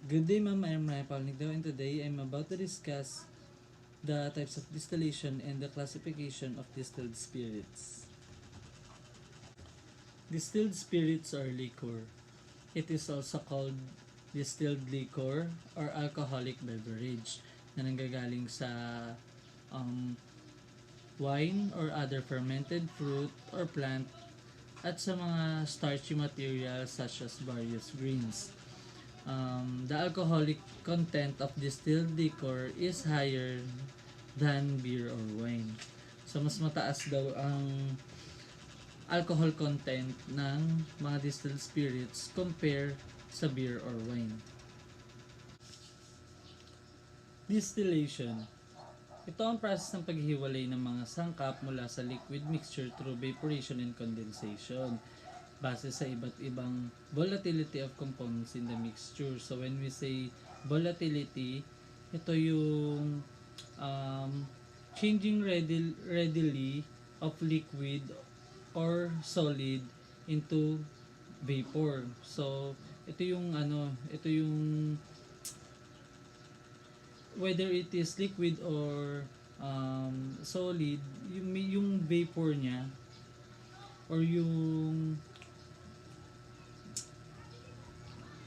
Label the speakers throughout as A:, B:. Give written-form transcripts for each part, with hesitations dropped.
A: Good day, ma'am. I'm Ryan Palnigdao, and today I'm about to discuss the types of distillation and the classification of distilled spirits. Distilled spirits are liquor. It is also called distilled liquor or alcoholic beverage na nanggagaling sa um, wine or other fermented fruit or plant at sa mga starchy materials such as various grains. The alcoholic content of distilled liquor is higher than beer or wine. So, mas mataas daw ang alcohol content ng mga distilled spirits compare sa beer or wine. Distillation. Ito ang process ng paghihiwalay ng mga sangkap mula sa liquid mixture through vaporization and condensation base sa iba't ibang volatility of components in the mixture. So when we say volatility, ito yung changing readily of liquid or solid into vapor. So ito yung whether it is liquid or solid, yung vapor niya or yung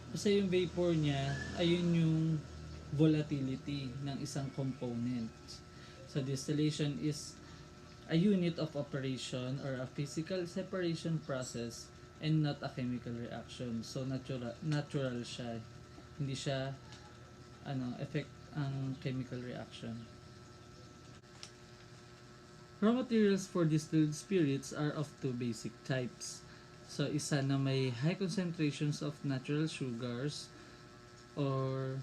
A: basta yung vapor niya, ayun yung volatility ng isang component. So distillation is a unit of operation or a physical separation process and not a chemical reaction. So natural siya. Hindi siya effect ang chemical reaction. Raw materials for distilled spirits are of two basic types. So, isa na may high concentrations of natural sugars or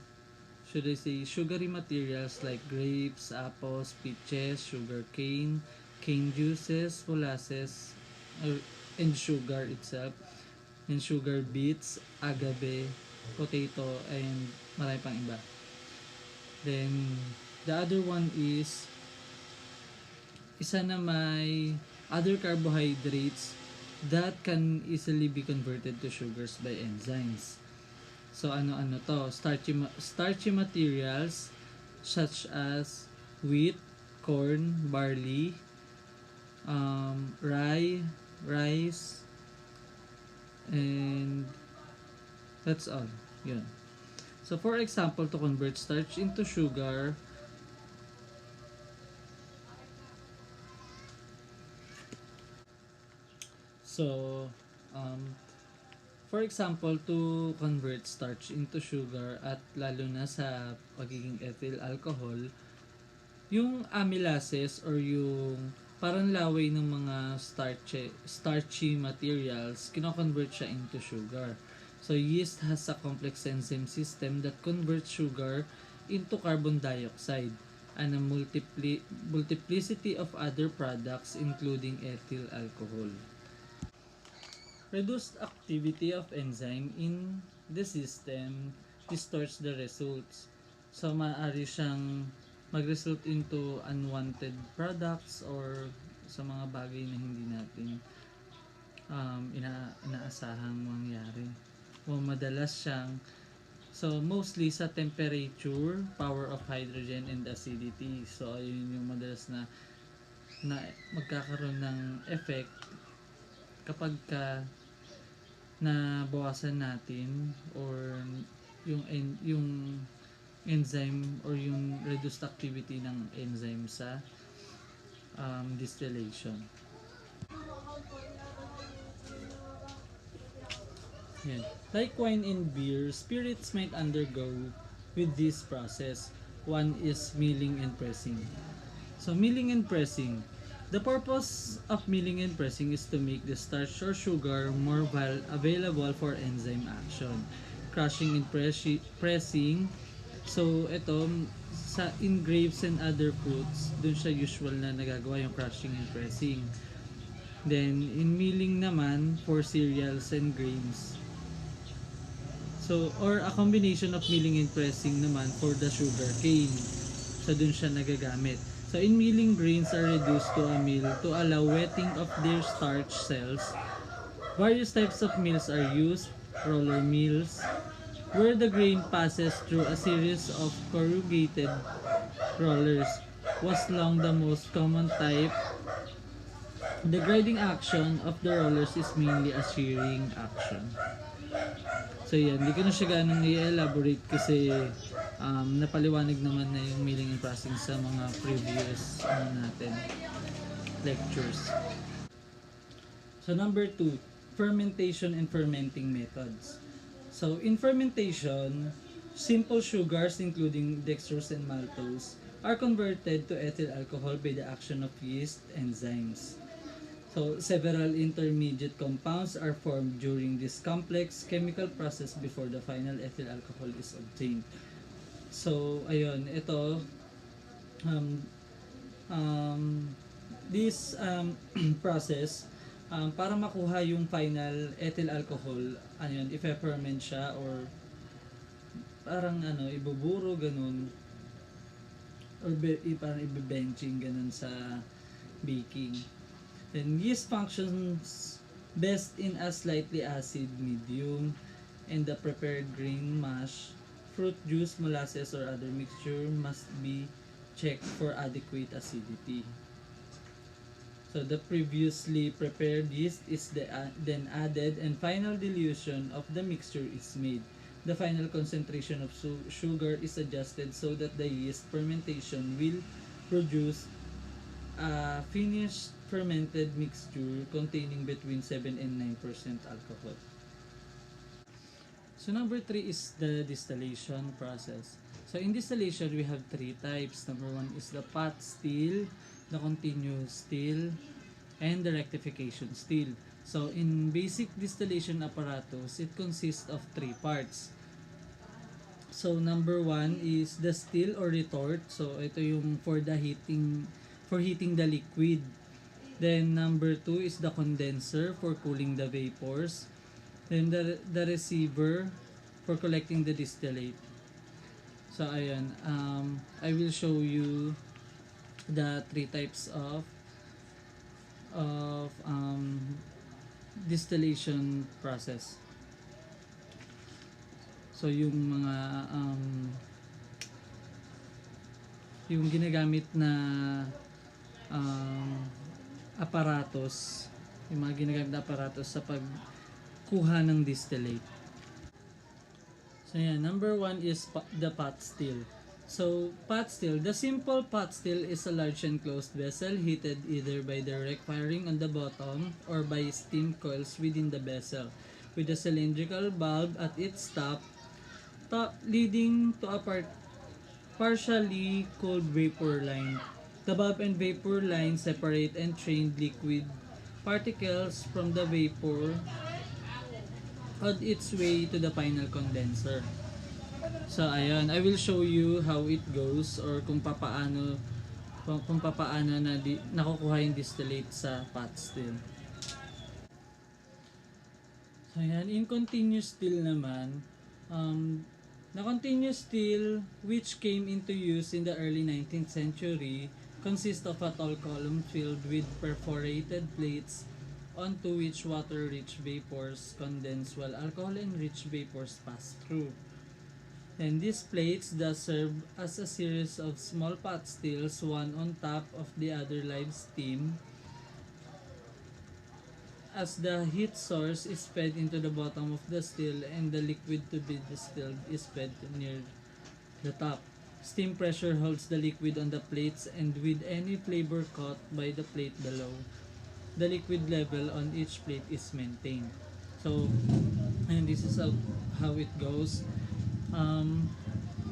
A: should I say sugary materials like grapes, apples, peaches, sugar cane, cane juices, molasses, and sugar itself, and sugar beets, agave, potato, and marami pang iba. Then, the other one is isa na may other carbohydrates that can easily be converted to sugars by enzymes. So ano to? Starchy materials such as wheat, corn, barley, rice, and that's all. Yun. So for example, to convert starch into sugar, so, for example, to convert starch into sugar at lalo na sa pagiging ethyl alcohol, yung amylases or yung parang laway ng mga starchy materials, kino-convert siya into sugar. So, yeast has a complex enzyme system that converts sugar into carbon dioxide and a multiplicity of other products including ethyl alcohol. Reduced activity of enzyme in the system distorts the results. So, maaari siyang mag-result into unwanted products or sa mga bagay na hindi natin inaasahang mangyari. O madalas siyang mostly sa temperature, power of hydrogen and acidity. So, ayun yung madalas na magkakaroon ng effect kapag na bawasan natin or yung enzyme or yung reduced activity ng enzyme sa distillation. Yan. Like wine and beer, spirits might undergo with this process. One is milling and pressing. So milling and pressing. The purpose of milling and pressing is to make the starch or sugar more available for enzyme action. Crushing and pressing. So ito in grapes and other fruits, dun siya usual na nagagawa yung crushing and pressing. Then in milling naman for cereals and grains. So or a combination of milling and pressing naman for the sugar cane. So dun siya nagagamit. So in milling, grains are reduced to a mill to allow wetting of their starch cells. Various types of mills are used: roller mills, where the grain passes through a series of corrugated rollers, was long the most common type. The grinding action of the rollers is mainly a shearing action. So yan, hindi ko na siya ganong i-elaborate kasi napaliwanag naman na yung milling and processing sa mga previous natin lectures. So number 2, fermentation and fermenting methods. So in fermentation, simple sugars including dextrose and maltose are converted to ethyl alcohol by the action of yeast enzymes. So several intermediate compounds are formed during this complex chemical process before the final ethyl alcohol is obtained. So ayun, ito um, um, this process para makuha yung final ethyl alcohol, ano yun, i-ferment siya or parang ibuburo ganun or parang i-benching ganun sa baking. Then yeast functions best in a slightly acid medium, and the prepared grain mash, fruit juice, molasses, or other mixture must be checked for adequate acidity. So the previously prepared yeast is then added and final dilution of the mixture is made. The final concentration of sugar is adjusted so that the yeast fermentation will produce a finished fermented mixture containing between 7 and 9% alcohol. So number 3 is the distillation process. So in distillation, we have 3 types. Number 1 is the pot still, the continuous still, and the rectification still. So in basic distillation apparatus, it consists of 3 parts. So number 1 is the still or retort. So ito yung for heating the liquid. Then number 2 is the condenser for cooling the vapors. Then the receiver for collecting the distillate. So ayan, I will show you the 3 types of distillation process. So yung mga yung ginagamit na aparatos, yung mga ginagamit na aparatos sa pagkuha ng distillate. So yan, number 1 is the pot still. So pot still, the simple pot still is a large enclosed vessel heated either by direct firing on the bottom or by steam coils within the vessel, with a cylindrical bulb at its top leading to a partially cooled vapor line. The bulb and vapor line separate entrained liquid particles from the vapor on its way to the final condenser. So ayun, I will show you how it goes or kung papaano nakukuha yung distillate sa pot still. So ayan, in continuous still naman, the continuous still, which came into use in the early 19th century, consists of a tall column filled with perforated plates onto which water-rich vapors condense while alcohol-enriched vapors pass through. And these plates thus serve as a series of small pot stills, one on top of the other live steam, as the heat source is fed into the bottom of the still and the liquid to be distilled is fed near the top. Steam pressure holds the liquid on the plates, and with any flavor caught by the plate below, the liquid level on each plate is maintained. So, and this is how it goes.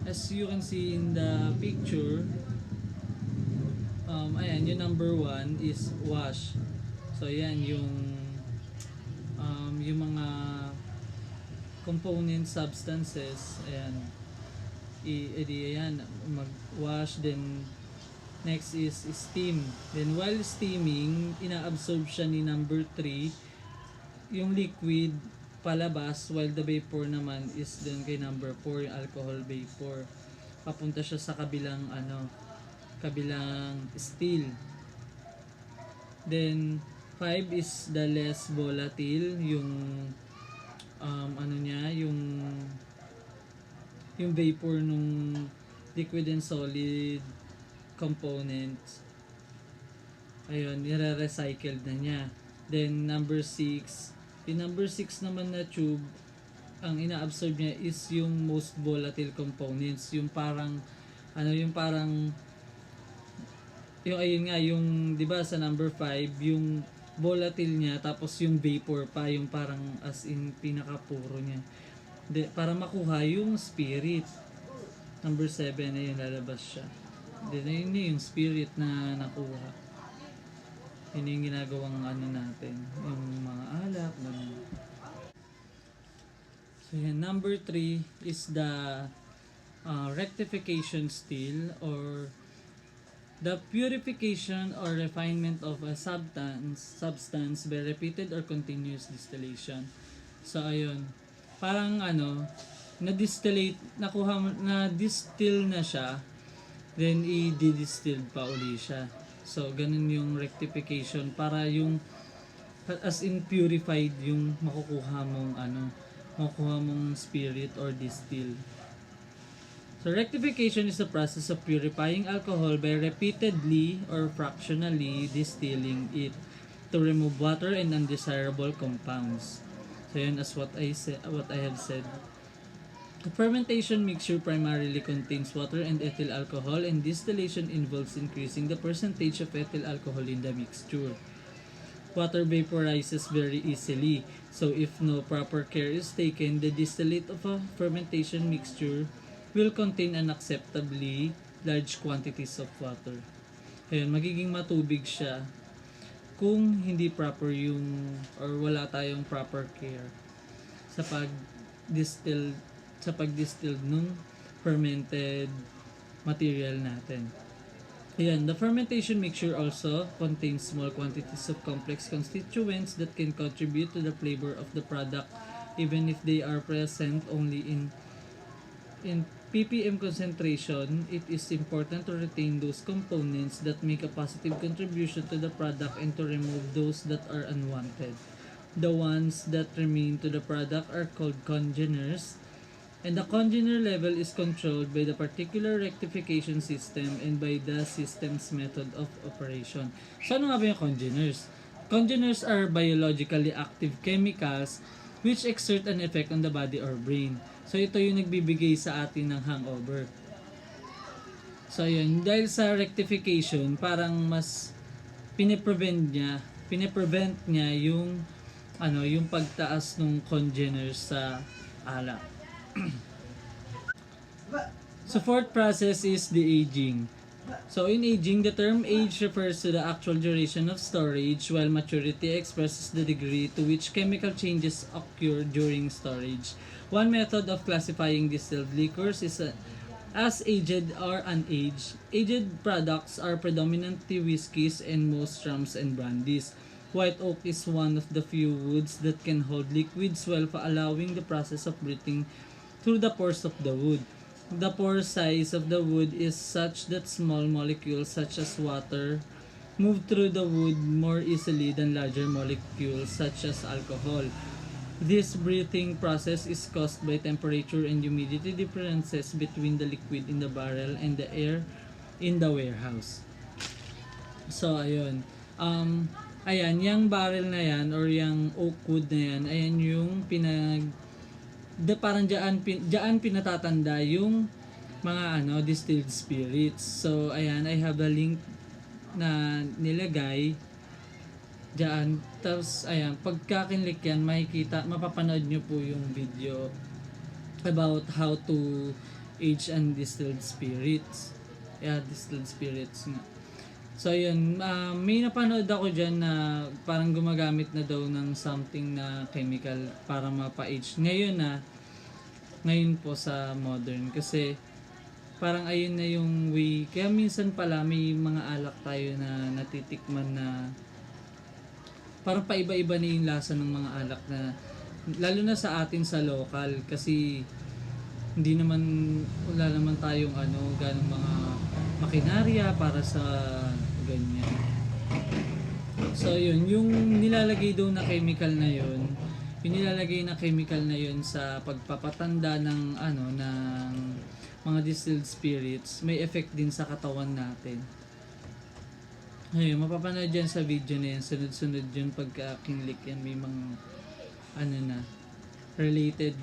A: As you can see in the picture, ayan, yung number 1 is wash. So, ayan, yung mga component substances, ayan, ayan, mag-wash. Then next is steam. Then while steaming, inaabsorb siya ni number 3 yung liquid palabas, while the vapor naman is dun kay number 4, yung alcohol vapor, papunta siya sa kabilang still. Then 5 is the less volatile, yung yung vapor nung liquid and solid components. Ayun, nire-recycled na niya. Then number 6, yung number 6 naman na tube, ang ina-absorb niya is yung most volatile components, yung parang yung ayun nga, yung 'di ba sa number 5, yung volatile niya tapos yung vapor pa, yung parang as in pinakapuro niya. Para makuha yung spirit. Number 7 na yung lalabas siya. Then ayun yung spirit na nakuha. Yun yung ginagawang natin, yung mga alak, ganun. So yan, number 3 is the rectification still, or the purification or refinement of a substance by repeated or continuous distillation. So ayun, parang na-distill na siya, then i-distill pa uli siya. So ganun yung rectification, para yung as in purified yung makukuha mong spirit or distill. So rectification is the process of purifying alcohol by repeatedly or fractionally distilling it to remove water and undesirable compounds. So yun, as what I have said. The fermentation mixture primarily contains water and ethyl alcohol, and distillation involves increasing the percentage of ethyl alcohol in the mixture. Water vaporizes very easily, so if no proper care is taken, the distillate of a fermentation mixture will contain unacceptably large quantities of water. Ayun, magiging matubig siya kung hindi proper yung, or wala tayong proper care sa pag-distill nung fermented material natin. Ayan, the fermentation mixture also contains small quantities of complex constituents that can contribute to the flavor of the product, even if they are present only in ppm concentration. It is important to retain those components that make a positive contribution to the product and to remove those that are unwanted. The ones that remain to the product are called congeners, and the congener level is controlled by the particular rectification system and by the system's method of operation. So ano nga ba yung congeners? Congeners are biologically active chemicals which exert an effect on the body or brain. So ito yung nagbibigay sa atin ng hangover. So yun, dahil sa rectification, parang mas piniprevent niya yung yung pagtaas ng congeners sa alak. So fourth process is the aging. So in aging, the term age refers to the actual duration of storage, while maturity expresses the degree to which chemical changes occur during storage. One method of classifying distilled liquors is as aged or unaged. Aged products are predominantly whiskeys and most rums and brandies. White oak is one of the few woods that can hold liquids while allowing the process of breathing through the pores of the wood. The pore size of the wood is such that small molecules such as water move through the wood more easily than larger molecules such as alcohol. This breathing process is caused by temperature and humidity differences between the liquid in the barrel and the air in the warehouse. So ayun. Ayan, yung barrel na yan or yung oak wood na yan, ayan yung parang diyan pinatatanda yung mga distilled spirits. So ayan, I have a link na nilagay diyan. Tapos ayan, pagka-kinlik yan, mapapanood nyo po yung video about how to age and distilled spirits. Yeah, distilled spirits nga. So yun, may napanood ako dyan na parang gumagamit na daw ng something na chemical para mapa-age. Ngayon po sa modern, kasi parang ayun na yung way. Kaya minsan pala may mga alak tayo na natitikman na parang paiba-iba na yung lasa ng mga alak, na lalo na sa atin sa local, kasi wala naman tayong ganong mga makinarya para sa ganyan. So yun, yung nilalagay daw na chemical na yun, sa pagpapatanda ng mga distilled spirits, may effect din sa katawan natin. Ayun, mapapanood dyan sa video na yan, sunod-sunod yun pagka kinlik yan, may mga ano na, related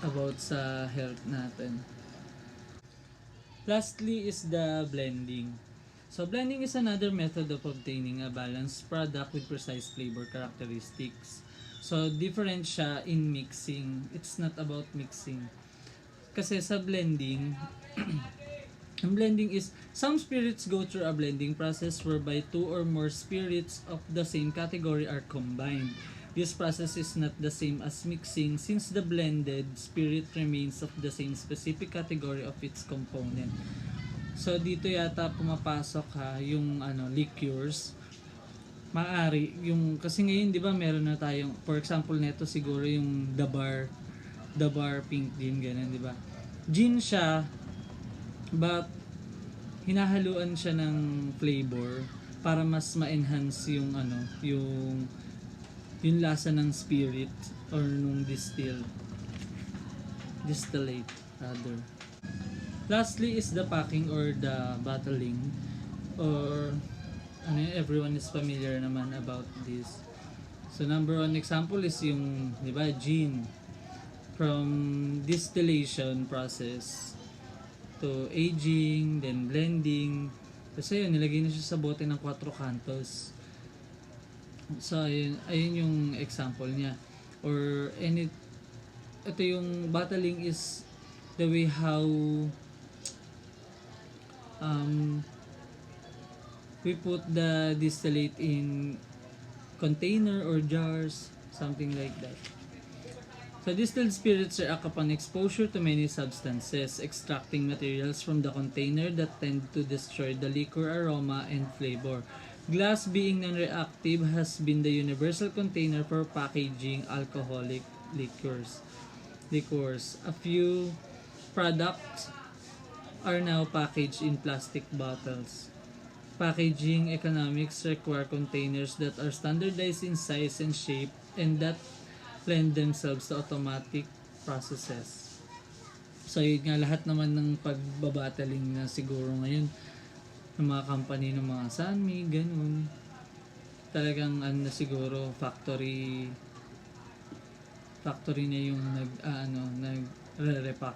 A: about sa health natin. Lastly is the blending. So blending is another method of obtaining a balanced product with precise flavor characteristics. So different siya in mixing. It's not about mixing. Kasi sa blending, ang blending is some spirits go through a blending process whereby two or more spirits of the same category are combined. This process is not the same as mixing since the blended spirit remains of the same specific category of its component. So dito yata pumapasok yung liqueurs. Maari yung kasi ngayon 'di ba meron na tayong for example neto siguro yung the bar pink gin ganun 'di ba? Gin siya but hinahaluan siya ng flavor para mas ma-enhance yung yung lasa ng spirit or nung distillate rather. Lastly is the packing or the bottling or everyone is familiar naman about this. So number one example is yung 'di ba gin from distillation process to aging then blending. Kasi yun nilagay na siya sa bote ng 4 kantos. So ayun yung example niya or ito yung bottling is the way how we put the distillate in container or jars, something like that. So distilled spirits react upon exposure to many substances, extracting materials from the container that tend to destroy the liquor aroma and flavor. Glass, being non-reactive, has been the universal container for packaging alcoholic liquors. A few products are now packaged in plastic bottles. Packaging economics require containers that are standardized in size and shape and that lend themselves to automatic processes. So yun nga lahat naman ng pagbabataling na siguro ngayon ng mga company ng mga Sanmi, ganun. Talagang na siguro factory na yung nagre-repack.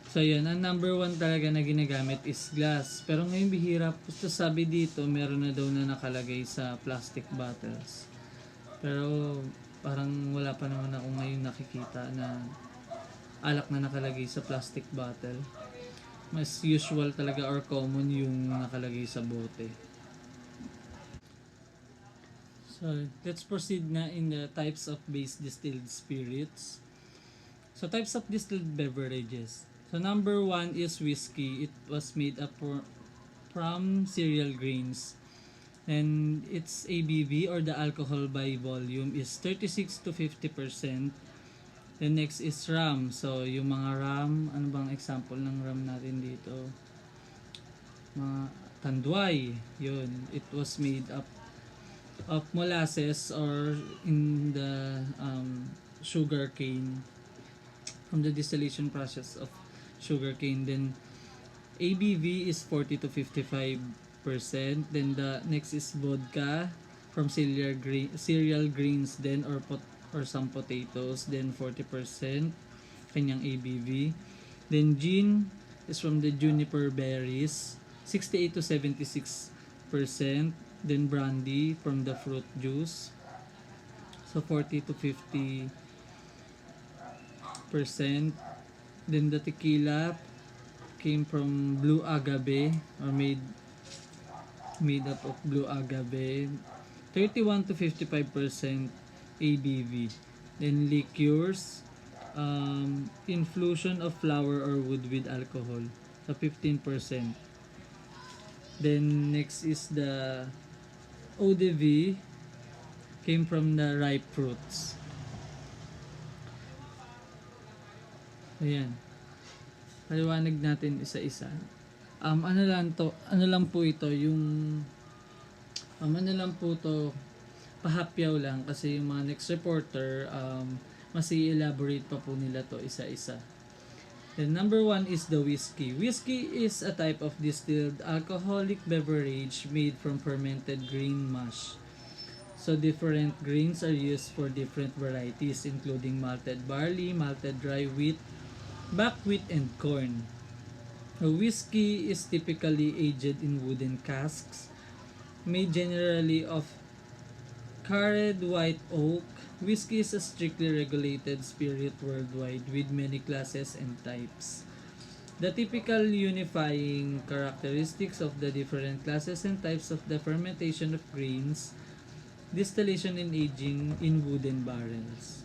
A: So yun, ang number one talaga na ginagamit is glass. Pero ngayon bihira, basta sabi dito, meron na daw na nakalagay sa plastic bottles. Pero parang wala pa naman ako ngayon nakikita na alak na nakalagay sa plastic bottle. Mas usual talaga or common yung nakalagay sa bote. So let's proceed na in the types of base distilled spirits. So types of distilled beverages. So number one is whiskey. It was made up from cereal grains. And its ABV or the alcohol by volume is 36 to 50%. The next is rum. So yung mga rum, ano bang example ng rum natin dito? Mga tanduay. Yun. It was made up of molasses or in the sugar cane from the distillation process of sugarcane. Then ABV is 40 to 55%. Then the next is vodka from cereal grains then or some potatoes, then 40% kanyang ABV. Then gin is from the juniper berries, 68 to 76%. Then brandy from the fruit juice, so 40 to 50%. Then the tequila came from blue agave or made up of blue agave, 31 to 55% ABV. Then liqueurs, infusion of flower or wood with alcohol, so 15%. Then next is the eau de vie, came from the ripe fruits. Ayan. Paliwanag natin isa-isa. Ano lang po ito, yung ano lang po to, pahapyaw lang kasi yung mga next reporter mas i-elaborate pa po nila to isa-isa. Then number 1 is the whiskey. Whiskey is a type of distilled alcoholic beverage made from fermented grain mash. So different grains are used for different varieties including malted barley, malted dry wheat, buckwheat, and corn. A whiskey is typically aged in wooden casks made generally of carved white oak. Whiskey is a strictly regulated spirit worldwide with many classes and types. The typical unifying characteristics of the different classes and types of the fermentation of grains, distillation and aging in wooden barrels.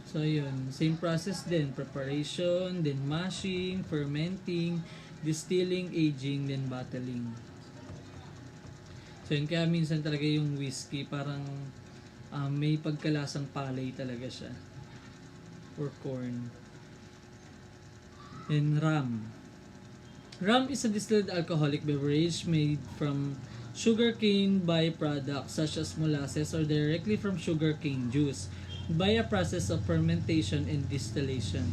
A: So yun, same process din, preparation, then mashing, fermenting, distilling, aging, then bottling. So yun, kaya minsan talaga yung whiskey parang may pagkalasang palay talaga siya or corn. And rum. Rum is a distilled alcoholic beverage made from sugarcane byproducts such as molasses or directly from sugarcane juice by a process of fermentation and distillation.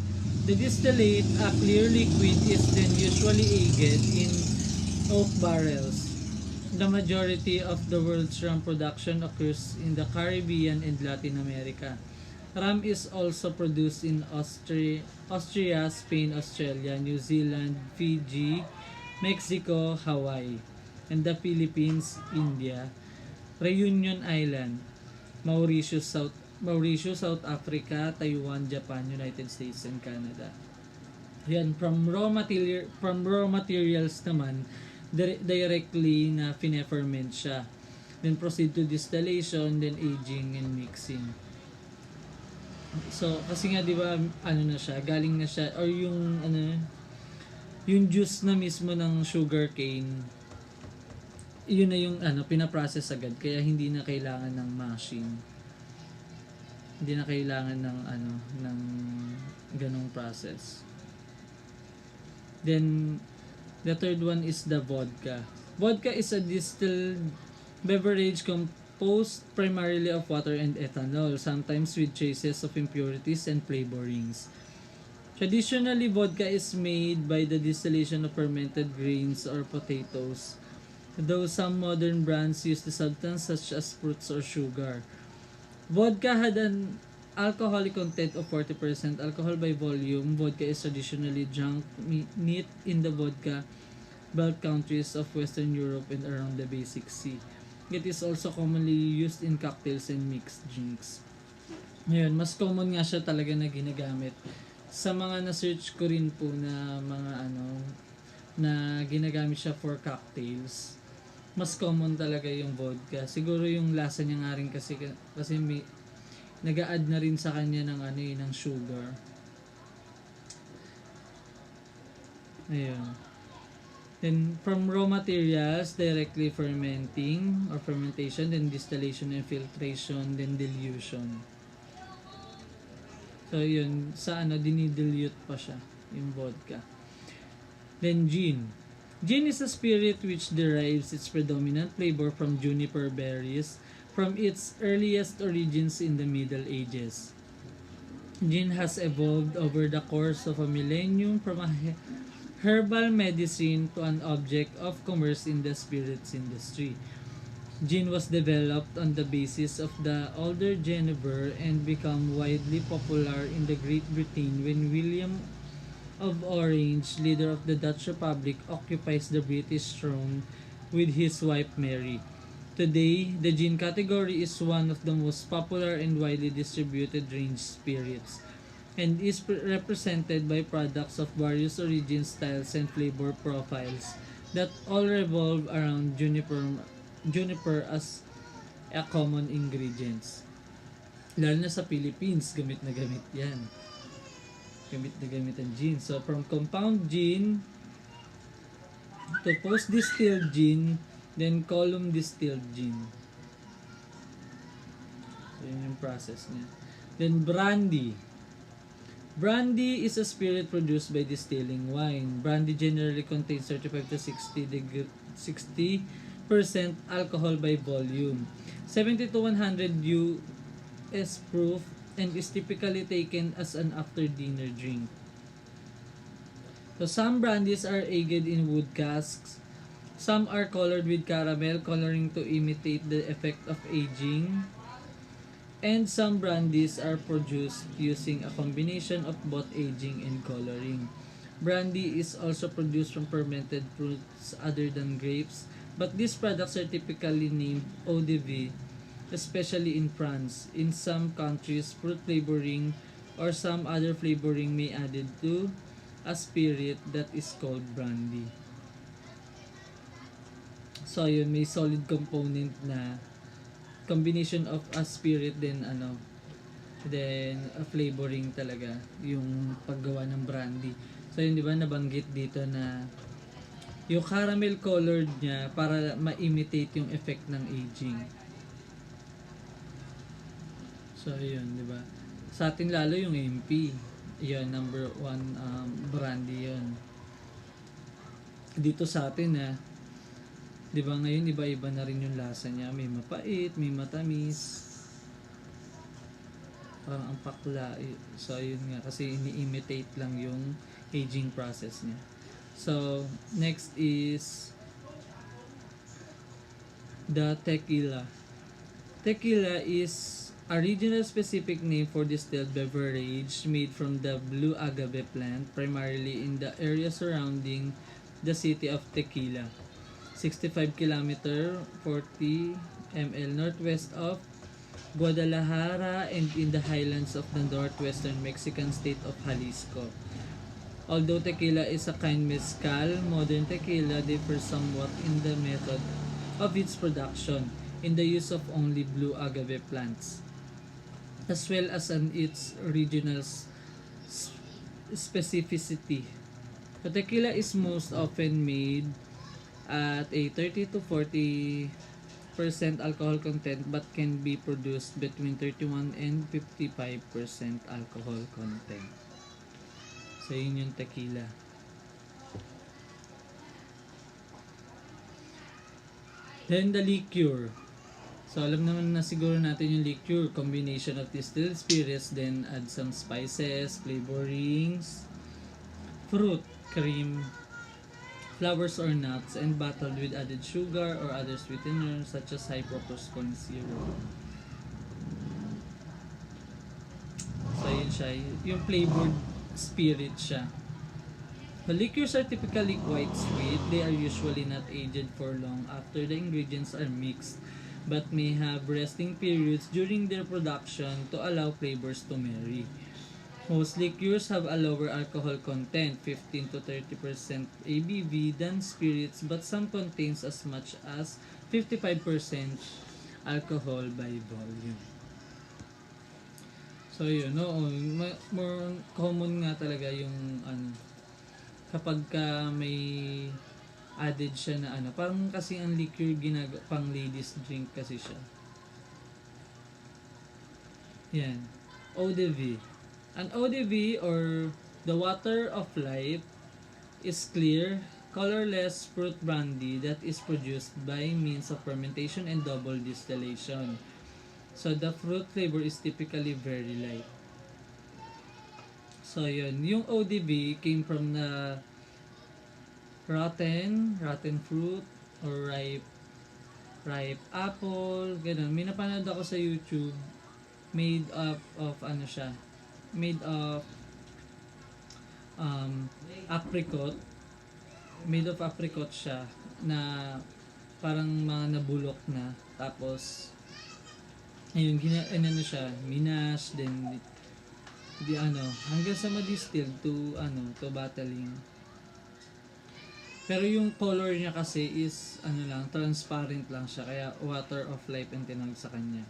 A: The distillate, a clear liquid, is then usually aged in oak barrels. The majority of the world's rum production occurs in the Caribbean and Latin America. Rum is also produced in Austria, Spain, Australia, New Zealand, Fiji, Mexico, Hawaii, and the Philippines, India, Reunion Island, Mauritius, South Africa, Taiwan, Japan, United States, and Canada. Yan, from raw materials naman, directly na fine-ferment siya. Then proceed to distillation, then aging and mixing. So, kasi nga 'di ba, na siya, galing na siya or yung juice na mismo ng sugarcane, yun na yung pinaprocess agad kaya hindi na kailangan ng mashing. Hindi na kailangan ng ganong process. Then the third one is the vodka. Vodka is a distilled beverage composed primarily of water and ethanol, sometimes with traces of impurities and flavorings. Traditionally, vodka is made by the distillation of fermented grains or potatoes, though some modern brands use the substance such as fruits or sugar. Vodka had an alcoholic content of 40% alcohol by volume. Vodka is traditionally drunk neat in the vodka belt countries of Western Europe and around the Basic Sea. It is also commonly used in cocktails and mixed drinks. Ngayon, mas common nga siya talaga na ginagamit. Sa mga na-search ko rin po na mga na ginagamit siya for cocktails, mas common talaga yung vodka. Siguro yung lasa niya nga rin kasi may nag-a-add na rin sa kanya ng ng sugar. Ayun. Then from raw materials, directly fermenting or fermentation, then distillation and filtration, then dilution. So yun, sa dinidilute pa siya yung vodka. Then gin. Gin is a spirit which derives its predominant flavor from juniper berries from its earliest origins in the Middle Ages. Gin has evolved over the course of a millennium from a herbal medicine to an object of commerce in the spirits industry. Gin was developed on the basis of the older Genever and became widely popular in the Great Britain when William of Orange, leader of the Dutch Republic, occupies the British throne with his wife Mary. Today, the gin category is one of the most popular and widely distributed range spirits, and is represented by products of various origins, styles, and flavor profiles that all revolve around juniper as a common ingredients. Lalo na sa Philippines, gamit na gamit yan. Gamit na gamit ang gin. So, from compound gin to post-distilled gin, then column distilled gin. So, yun yung process niya. Then, brandy. Brandy is a spirit produced by distilling wine. Brandy generally contains 35 to 60% alcohol by volume, 70 to 100 US proof, and is typically taken as an after-dinner drink. So some brandies are aged in wood casks. Some are colored with caramel coloring to imitate the effect of aging. And some brandies are produced using a combination of both aging and coloring. Brandy is also produced from fermented fruits other than grapes, but these products are typically named eau de vie, especially in France. In some countries, fruit flavoring or some other flavoring may added to a spirit that is called brandy. So yun, may solid component na combination of a spirit then a flavoring talaga yung paggawa ng brandy. So yun, di ba nabanggit dito na yung caramel colored niya para ma-imitate yung effect ng aging. So yun, di ba? Sa atin lalo yung MP. Yun, number one brandy yun. Dito sa atin di ba ngayon iba-iba na rin yung lasa niya. May mapait, may matamis. Parang ang pakla. So yun nga, kasi ini-imitate lang yung aging process niya. So next is the tequila. Tequila is a regional specific name for distilled beverage made from the blue agave plant, primarily in the area surrounding the city of Tequila, 65 km 40 ml northwest of Guadalajara and in the highlands of the northwestern Mexican state of Jalisco. Although tequila is a kind mezcal, modern tequila differs somewhat in the method of its production, in the use of only blue agave plants, as well as in its regional specificity. The tequila is most often made at a 30 to 40% alcohol content but can be produced between 31 and 55% alcohol content. So yun yung tequila. Then the liqueur. So alam naman na siguro natin yung liqueur, combination of distilled spirits, then add some spices, flavorings, fruit, cream, flowers or nuts, and bottled with added sugar or other sweeteners such as high fructose corn syrup. So yun siya, yung flavored spirit siya. The liqueurs are typically quite sweet. They are usually not aged for long after the ingredients are mixed, but may have resting periods during their production to allow flavors to marry. Most liqueurs have a lower alcohol content, 15 to 30% ABV, than spirits, but some contains as much as 55% alcohol by volume. So yun, more common nga talaga yung kapag ka may added siya na parang kasi ang liquor pang ladies drink kasi siya. Yan. Eau de vie. An eau de vie or the water of life is clear, colorless fruit brandy that is produced by means of fermentation and double distillation. So the fruit flavor is typically very light. So yun, yung eau de vie came from the rotten fruit or ripe apple, ganun. May napanood ako sa YouTube, made up of made of apricot. Made of apricot siya na parang mga nabulok na. Tapos ayun, siya, minash, then hanggang sa ma-distill to bottling. Pero yung color niya kasi is transparent lang siya, kaya water of life ang tinawag sa kanya.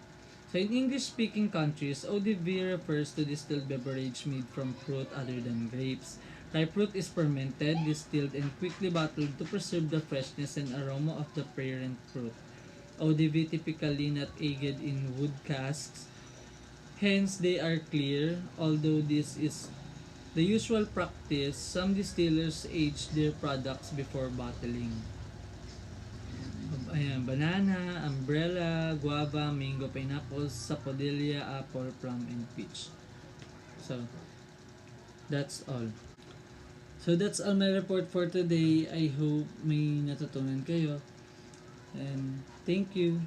A: So in English-speaking countries, eau de vie refers to distilled beverage made from fruit other than grapes. Ripe fruit is fermented, distilled, and quickly bottled to preserve the freshness and aroma of the parent fruit. Eau de vie typically not aged in wood casks, hence they are clear. Although this is the usual practice, some distillers age their products before bottling. Ayan, banana, umbrella, guava, mango, pineapple, sapodilla, apple, plum, and peach. So, that's all. So that's all my report for today. I hope may natutunan kayo. And thank you.